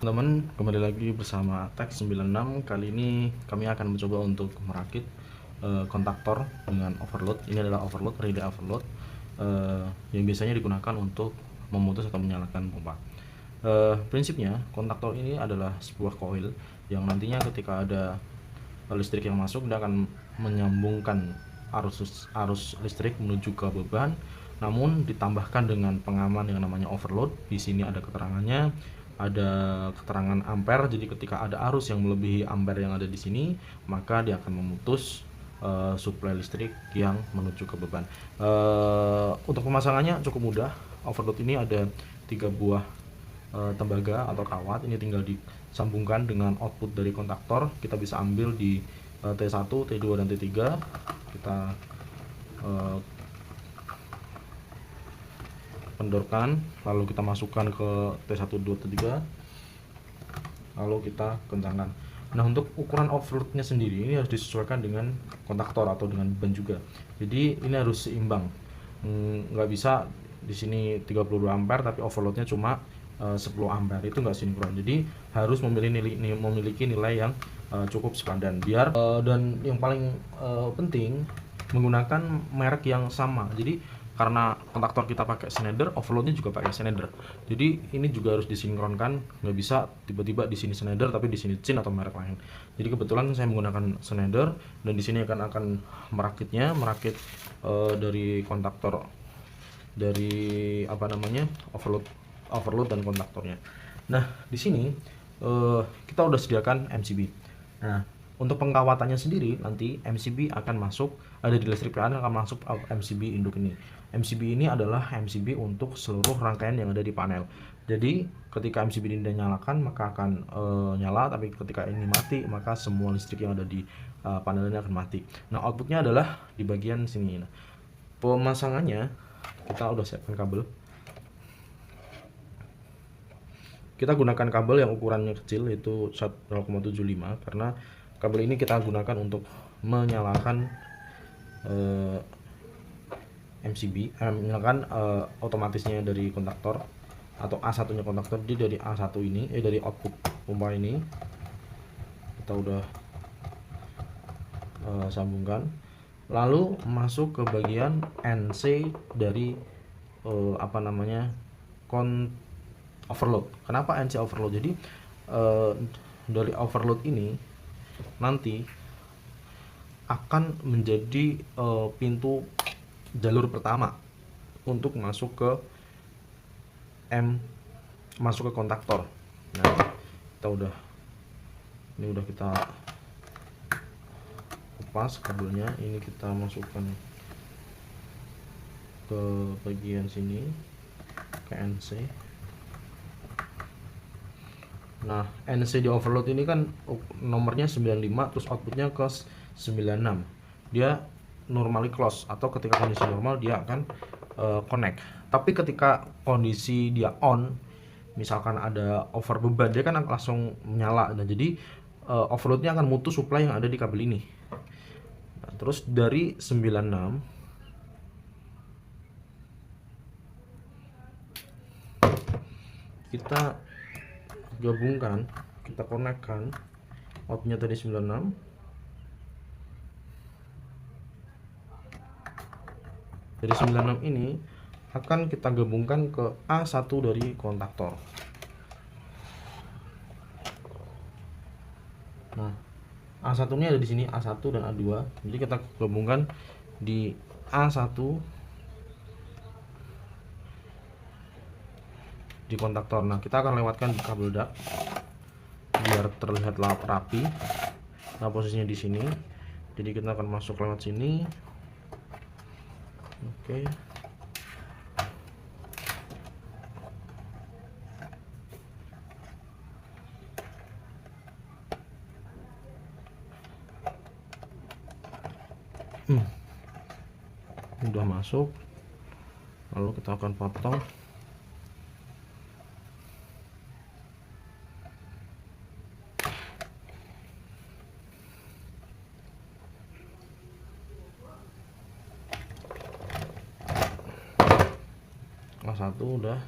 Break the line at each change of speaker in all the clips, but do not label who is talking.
Teman-teman, kembali lagi bersama Tech 96. Kali ini kami akan mencoba untuk merakit kontaktor dengan overload. Ini adalah overload, relay overload yang biasanya digunakan untuk memutus atau menyalakan pompa. Prinsipnya, kontaktor ini adalah sebuah coil yang nantinya ketika ada listrik yang masuk, dia akan menyambungkan arus listrik menuju ke beban, namun ditambahkan dengan pengaman yang namanya overload. Di sini ada keterangannya, ada keterangan ampere. Jadi ketika ada arus yang melebihi ampere yang ada di sini, maka dia akan memutus suplai listrik yang menuju ke beban. Untuk pemasangannya cukup mudah. Overload ini ada 3 buah tembaga atau kawat. Ini tinggal disambungkan dengan output dari kontaktor. Kita bisa ambil di T1, T2 dan T3. Kita kendorkan, lalu kita masukkan ke T1, 2, T3, lalu kita kencangkan. Nah, untuk ukuran overloadnya sendiri ini harus disesuaikan dengan kontaktor atau dengan beban juga. Jadi ini harus seimbang. Nggak bisa di sini 32 ampere tapi overloadnya cuma 10 ampere, itu nggak sinkron. Jadi harus memiliki nilai yang cukup sepadan. Dan yang paling penting menggunakan merek yang sama. Jadi karena kontaktor kita pakai Schneider, overloadnya juga pakai Schneider. Jadi ini juga harus disinkronkan, nggak bisa tiba-tiba di sini Schneider tapi di sini Chin atau merek lain. Jadi kebetulan saya menggunakan Schneider dan di sini akan merakit dari kontaktor, dari overload dan kontaktornya. Nah, di sini kita udah sediakan MCB. Nah, untuk pengkawatannya sendiri nanti MCB akan masuk, ada di listrik PLN akan masuk MCB induk ini. MCB ini adalah MCB untuk seluruh rangkaian yang ada di panel. Jadi ketika MCB ini dinyalakan maka akan nyala, tapi ketika ini mati maka semua listrik yang ada di panel ini akan mati. Nah, outputnya adalah di bagian sini. Nah, pemasangannya kita udah siapkan kabel. Kita gunakan kabel yang ukurannya kecil, yaitu 0,75, karena kabel ini kita gunakan untuk menyalakan MCB, menyalakan otomatisnya dari kontaktor atau A1 nya kontaktor. Jadi dari A1 ini, dari output pompa ini kita udah sambungkan, lalu masuk ke bagian NC dari overload. Kenapa NC overload? Jadi dari overload ini nanti akan menjadi pintu jalur pertama untuk masuk ke kontaktor. Nah, ini udah kita lepas kabelnya. Ini kita masukkan ke bagian sini, ke NC. Nah, NC di overload ini kan nomornya 95, terus outputnya ke 96. Dia normally close, atau ketika kondisi normal dia akan connect. Tapi ketika kondisi dia on, misalkan ada over beban, dia kan langsung menyala. Nah, jadi overloadnya akan mutus supply yang ada di kabel ini. Nah, terus dari 96 kita gabungkan, kita konekkan outputnya tadi 96. Dari 96 ini akan kita gabungkan ke A1 dari kontaktor. Nah, A1 nya ada di sini, A1 dan A2. Jadi kita gabungkan di A1 di kontaktor. Nah, kita akan lewatkan di kabel dak biar terlihat rapi. Nah, posisinya di sini. Jadi kita akan masuk lewat sini. Oke. Udah masuk. Lalu kita akan potong. A1 udah,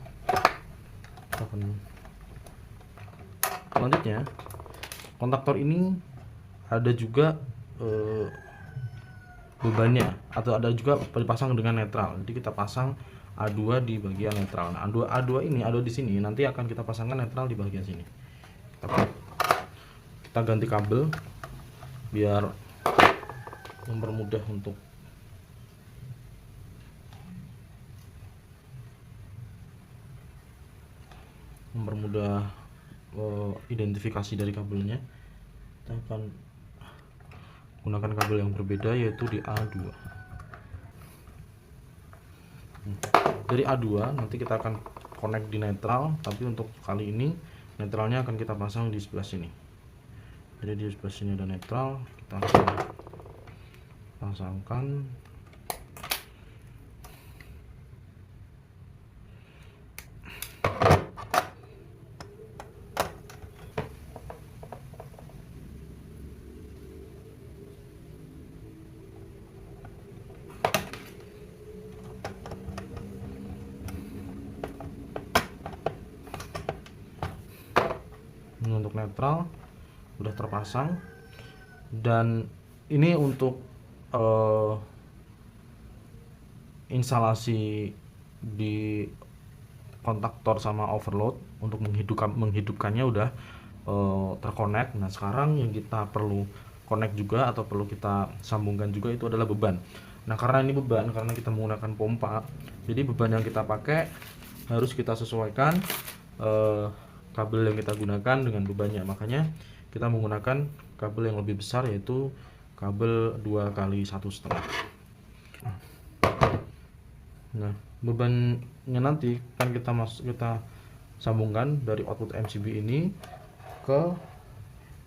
kita akan Selanjutnya, kontaktor ini ada juga bebannya, atau ada juga dipasang dengan netral. Jadi kita pasang A2 di bagian netral. Nah, A2 ini ada di sini, nanti akan kita pasangkan netral di bagian sini. Kita ganti kabel biar mempermudah untuk identifikasi dari kabelnya. Kita akan gunakan kabel yang berbeda, yaitu di A2. Dari A2 nanti kita akan connect di netral, tapi untuk kali ini netralnya akan kita pasang di sebelah sini. Jadi di sebelah sini ada netral, kita akan pasangkan. Ini untuk netral udah terpasang, dan ini untuk instalasi di kontaktor sama overload. Untuk menghidupkannya udah terkonek. Nah, sekarang yang kita perlu connect juga atau perlu kita sambungkan juga itu adalah beban. Nah, karena ini beban, karena kita menggunakan pompa, jadi beban yang kita pakai harus kita sesuaikan kabel yang kita gunakan dengan bebannya. Makanya kita menggunakan kabel yang lebih besar, yaitu kabel 2 kali 1,5. Nah, bebannya nanti kan kita sambungkan dari output MCB ini ke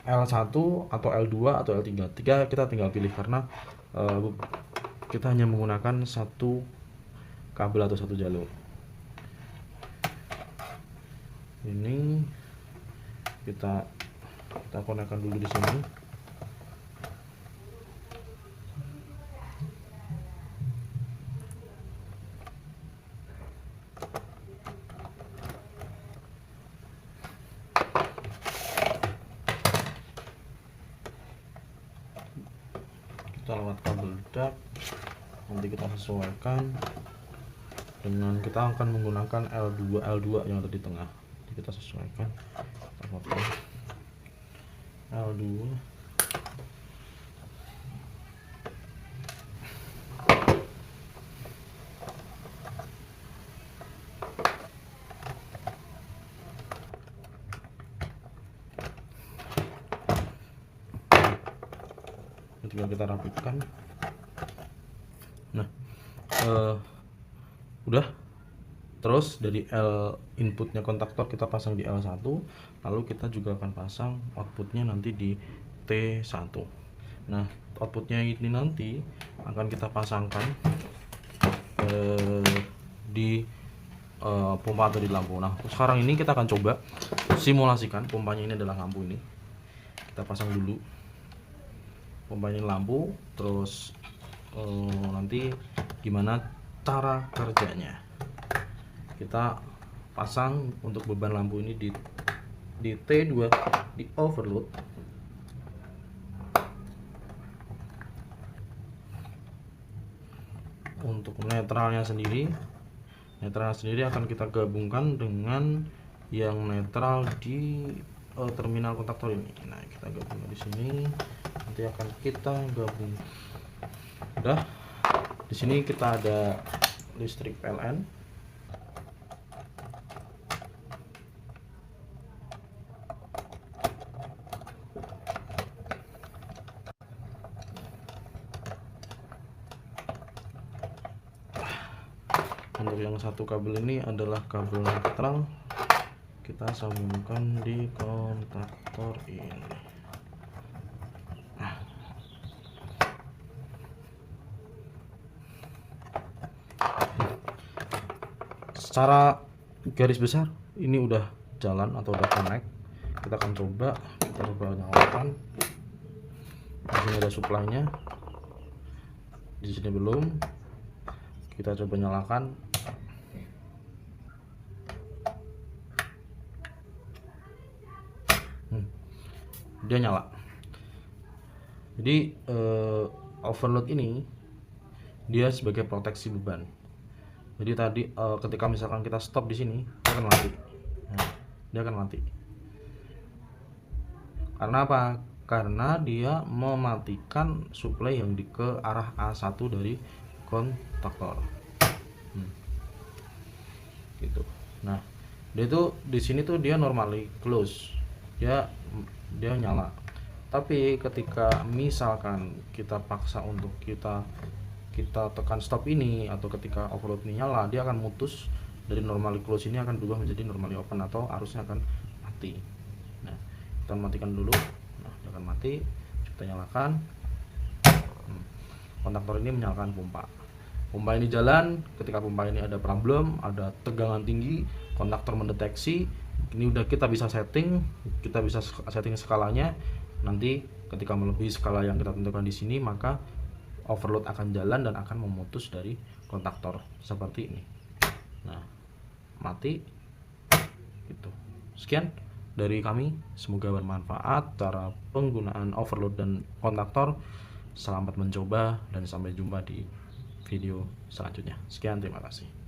L1 atau L2 atau L3. Kita tinggal pilih, karena kita hanya menggunakan satu kabel atau satu jalur. Ini kita konekkan dulu di sini. Kita lewat kabel dak, nanti kita sesuaikan dengan, kita akan menggunakan L2 yang ada di tengah. Jadi kita sesuaikan, kita potong L2. Tinggal kita rapikan. Nah, udah. Terus dari L inputnya kontaktor kita pasang di L1, lalu kita juga akan pasang outputnya nanti di T1. Nah, outputnya ini nanti akan kita pasangkan di pompa atau di lampu. Nah, sekarang ini kita akan coba simulasikan pompanya. Ini adalah lampu, ini kita pasang dulu pompanya lampu, terus nanti gimana cara kerjanya. Kita pasang untuk beban lampu ini di T2 di overload. Untuk netralnya sendiri akan kita gabungkan dengan yang netral di terminal kontaktor ini. Nah, kita gabung di sini, nanti akan kita gabung. Udah, di sini kita ada listrik PLN. Untuk yang satu kabel ini adalah kabel netral, kita sambungkan di kontaktor ini. Secara garis besar ini udah jalan atau udah connect. Kita akan coba nyalakan. Di sini ada supply-nya, di sini belum. Kita coba nyalakan. dia nyala. Jadi overload ini dia sebagai proteksi beban. Jadi tadi ketika misalkan kita stop di sini, dia akan mati. Nah, dia akan mati. Karena apa? Karena dia mematikan suplai yang ke arah A1 dari kontaktor. Gitu. Nah, dia tuh di sini tuh dia normally close. Dia nyala. Tapi ketika misalkan kita paksa untuk kita tekan stop ini, atau ketika overload ini nyala, dia akan mutus dari normally close ini akan berubah menjadi normally open, atau arusnya akan mati. Nah, kita matikan dulu. Nah, dia akan mati. Kita nyalakan. Kontaktor ini menyalakan pompa. Pompa ini jalan. Ketika pompa ini ada problem, ada tegangan tinggi, kontaktor mendeteksi. Ini udah kita bisa setting skalanya. Nanti ketika melebihi skala yang kita tentukan di sini, maka overload akan jalan dan akan memutus dari kontaktor seperti ini. Nah, mati. Gitu. Sekian dari kami, semoga bermanfaat cara penggunaan overload dan kontaktor. Selamat mencoba dan sampai jumpa di video selanjutnya. Sekian, terima kasih.